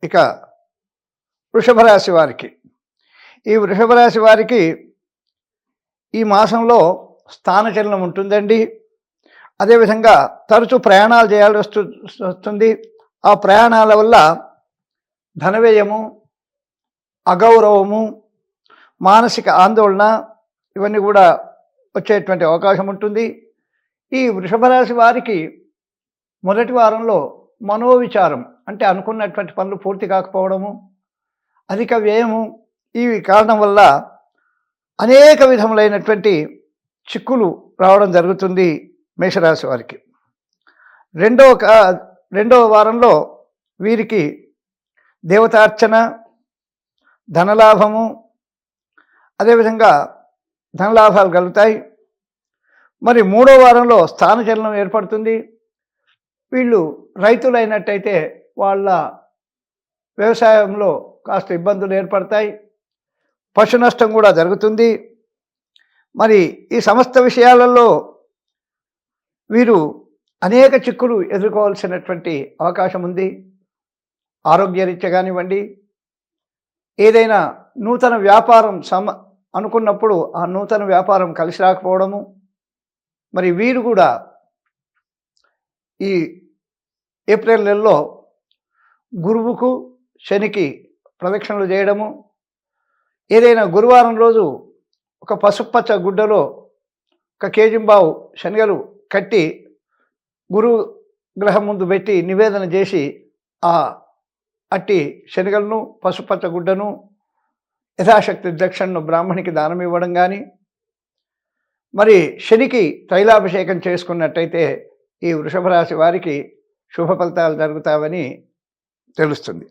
ఇక వృషభ రాశి వారికి, ఈ వృషభ రాశి వారికి ఈ మాసంలో స్థానచలనం ఉంటుందండి. అదేవిధంగా తరచూ ప్రయాణాలు చేయాల్సి వస్తుంది. ఆ ప్రయాణాల వల్ల ధనవ్యయము, అగౌరవము, మానసిక ఆందోళన ఇవన్నీ కూడా వచ్చేటువంటి అవకాశం ఉంటుంది. ఈ వృషభ రాశి వారికి మొదటి వారంలో మనోవిచారం, అంటే అనుకున్నటువంటి పనులు పూర్తి కాకపోవడము, అధిక వ్యయము, ఇవి కారణం వల్ల అనేక విధములైనటువంటి చిక్కులు రావడం జరుగుతుంది మేషరాశి వారికి. రెండవ వారంలో వీరికి దేవతార్చన, ధనలాభము, అదేవిధంగా ధనలాభాలు కలుగుతాయి. మరి మూడో వారంలో స్థానచలనం ఏర్పడుతుంది. వీళ్ళు రైతులైనట్టయితే వాళ్ళ వ్యవసాయంలో కాస్త ఇబ్బందులు ఏర్పడతాయి. పశు నష్టం కూడా జరుగుతుంది. మరి ఈ సమస్త విషయాలలో వీరు అనేక చిక్కులు ఎదుర్కోవాల్సినటువంటి అవకాశం ఉంది. ఆరోగ్యరీత్యా కానివ్వండి, ఏదైనా నూతన వ్యాపారం అనుకున్నప్పుడు ఆ నూతన వ్యాపారం కలిసి రాకపోవడము, మరి వీరు కూడా ఈ ఏప్రిల్ నెలలో గురువుకు శనికి ప్రదక్షిణలు చేయడము, ఏదైనా గురువారం రోజు ఒక పసుపచ్చ గుడ్డలో ఒక కేజింబావు శనగలు కట్టి గురువు గ్రహం ముందు పెట్టి నివేదన చేసి ఆ అట్టి శనగలను, పసుపచ్చ గుడ్డను, యథాశక్తి దక్షిణను బ్రాహ్మణికి దానం ఇవ్వడం కానీ, మరి శనికి తైలాభిషేకం చేసుకున్నట్టయితే ఈ వృషభ రాశి వారికి శుభ ఫలితాలు జరుగుతావని తెలుస్తుంది.